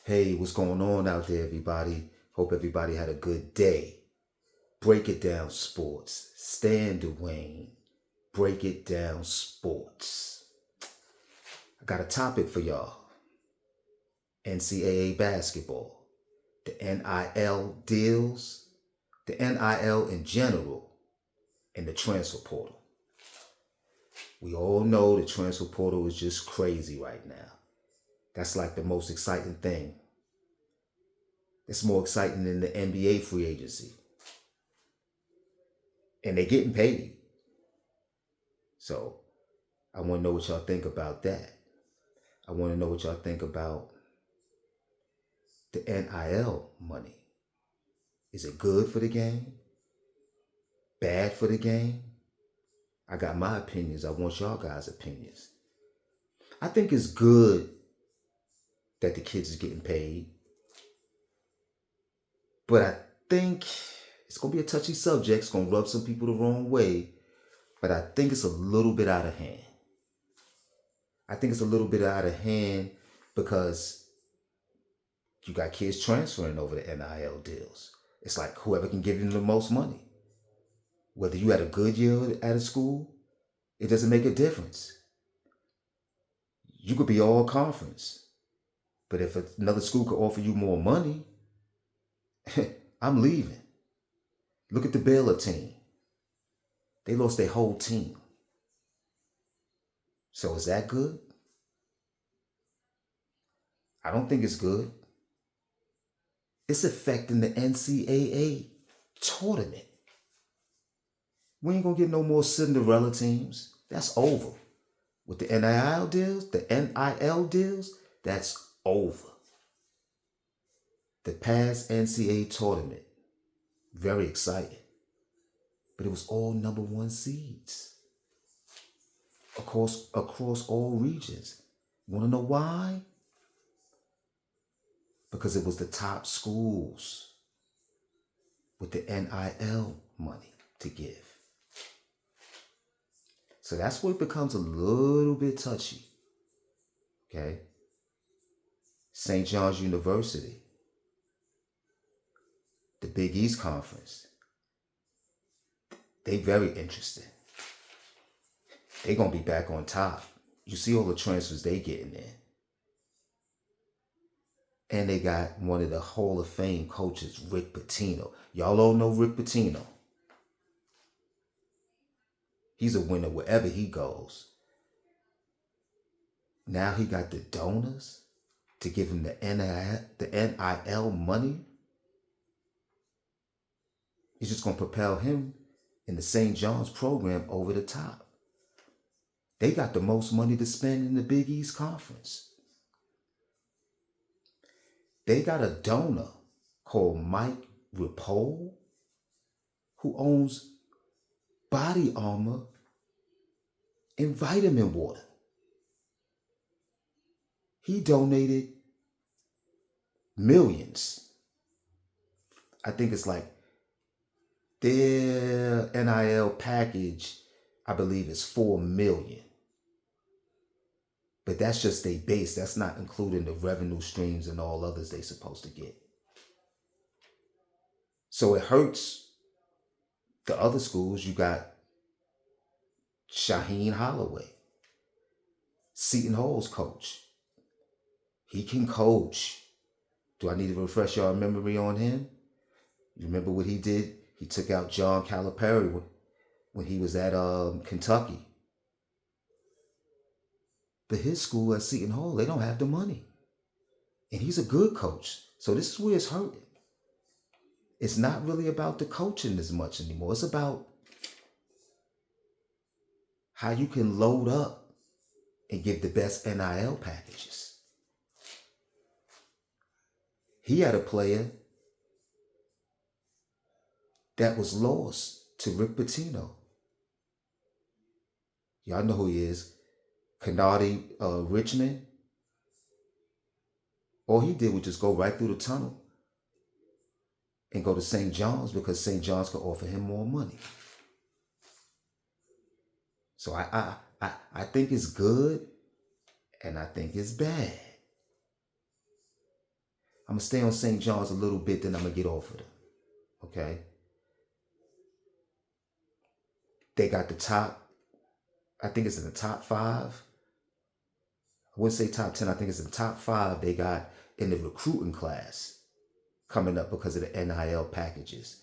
Hey, what's going on out there, everybody? Hope everybody had a good day. Break it down, sports. Stan Dwayne. Break it down, sports. I got a topic for y'all. NCAA basketball, the NIL deals, the NIL in general, and the transfer portal. We all know the transfer portal is just crazy right now. That's like the most exciting thing. It's more exciting than the NBA free agency. And they're getting paid. So I want to know what y'all think about that. I want to know what y'all think about the NIL money. Is it good for the game? Bad for the game? I got my opinions. I want y'all guys' opinions. I think it's good that the kids is getting paid. But I think it's going to be a touchy subject. It's going to rub some people the wrong way. But I think it's a little bit out of hand. I think it's a little bit out of hand because you got kids transferring over to NIL deals. It's like whoever can give them the most money. Whether you had a good year at a school, it doesn't make a difference. You could be all conference. But if another school could offer you more money, I'm leaving. Look at the Baylor team. They lost their whole team. So is that good? I don't think it's good. It's affecting the NCAA tournament. We ain't gonna get no more Cinderella teams. That's over. With the NIL deals, that's over. The past NCAA tournament, very exciting. But it was all number one seeds across all regions. You wanna know why? Because it was the top schools with the NIL money to give. So that's where it becomes a little bit touchy. Okay? St. John's University, the Big East Conference, they very interesting. They gonna be back on top. You see all the transfers they getting in. And they got one of the Hall of Fame coaches, Rick Pitino. Y'all all know Rick Pitino. He's a winner wherever he goes. Now he got the donors to give him the NIL money. It's just going to propel him in the St. John's program over the top. They got the most money to spend in the Big East Conference. They got a donor called Mike Ripoll who owns Body Armor and vitamin water. He donated millions. I think it's like their NIL package, I believe, is $4 million. But that's just their base. That's not including the revenue streams and all others they're supposed to get. So it hurts the other schools. You got Shaheen Holloway, Seton Hall's coach. He can coach. Do I need to refresh your memory on him? You remember what he did? He took out John Calipari when he was at Kentucky. But his school at Seton Hall, they don't have the money. And he's a good coach. So this is where it's hurting. It's not really about the coaching as much anymore. It's about how you can load up and give the best NIL packages. He had a player that was lost to Rick Pitino. Y'all know who he is. Kennedy Richmond. All he did was just go right through the tunnel and go to St. John's because St. John's could offer him more money. So I think it's good and I think it's bad. I'm going to stay on St. John's a little bit, then I'm going to get off of them. Okay? They got the top, I think it's in the top 5. I wouldn't say top 10. I think it's in the top 5 they got in the recruiting class coming up because of the NIL packages.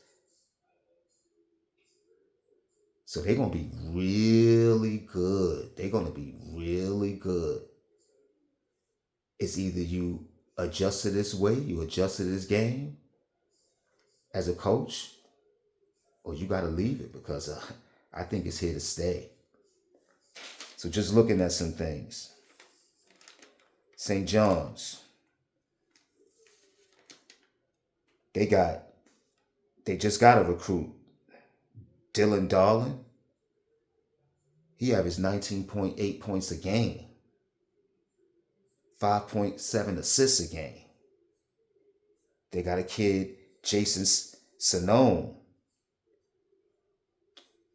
So they're going to be really good. They're going to be really good. It's either you adjust to this way, you adjust to this game as a coach, or you got to leave it because I think it's here to stay. So just looking at some things. St. John's. They just got to recruit Dylan Darling. He averaged 19.8 points a game, 5.7 assists a game. They got a kid, Jason Sanone,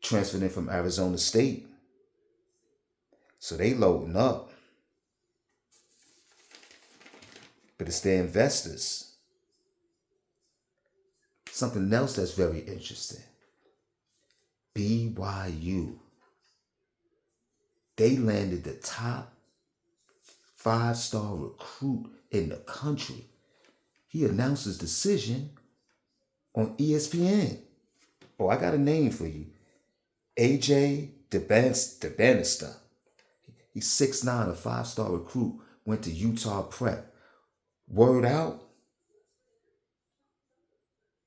transferred in from Arizona State. So they loading up. But it's their investors. Something else that's very interesting. BYU. They landed the top 5-star recruit in the country. He announced his decision on ESPN. Oh, I got a name for you. AJ DeBanister. He's 6'9", a 5-star recruit, went to Utah Prep. Word out,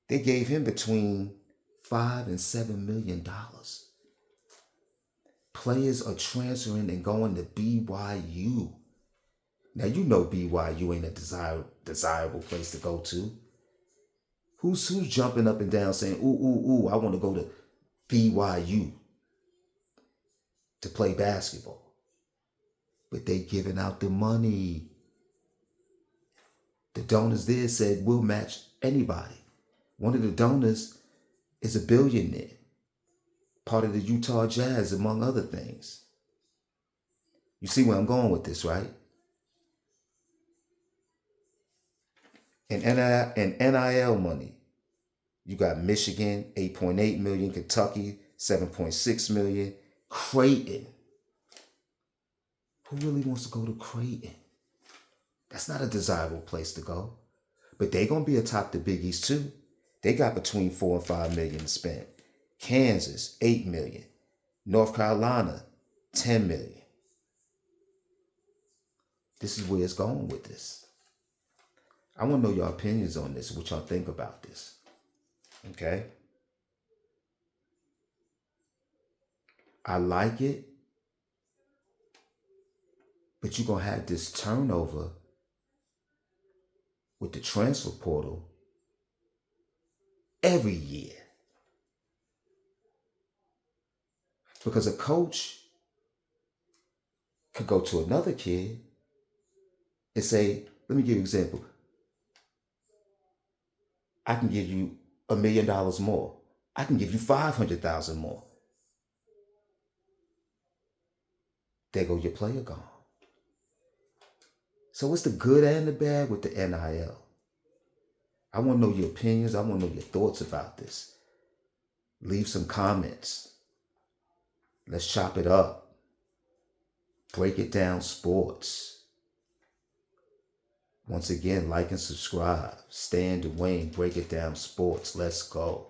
they gave him between $5 and $7 million. Players are transferring and going to BYU. Now, you know BYU ain't a desirable place to go to. Who's jumping up and down saying, ooh, I want to go to BYU to play basketball? But they giving out the money. The donors there said, we'll match anybody. One of the donors is a billionaire, part of the Utah Jazz, among other things. You see where I'm going with this, right? And NIL money, you got Michigan, 8.8 million, Kentucky, 7.6 million, Creighton. Who really wants to go to Creighton? That's not a desirable place to go. But they're going to be atop the Big East too. They got between 4 and 5 million to spend. Kansas, 8 million. North Carolina, 10 million. This is where it's going with this. I want to know your opinions on this, what y'all think about this. Okay? I like it, but you're going to have this turnover with the transfer portal every year. Because a coach could go to another kid and say, let me give you an example. I can give you $1 million more. I can give you $500,000 more. There go your player gone. So what's the good and the bad with the NIL? I want to know your opinions. I want to know your thoughts about this. Leave some comments. Let's chop it up. Break it down sports. Once again, like and subscribe. Stan Dwayne, Break It Down Sports. Let's go.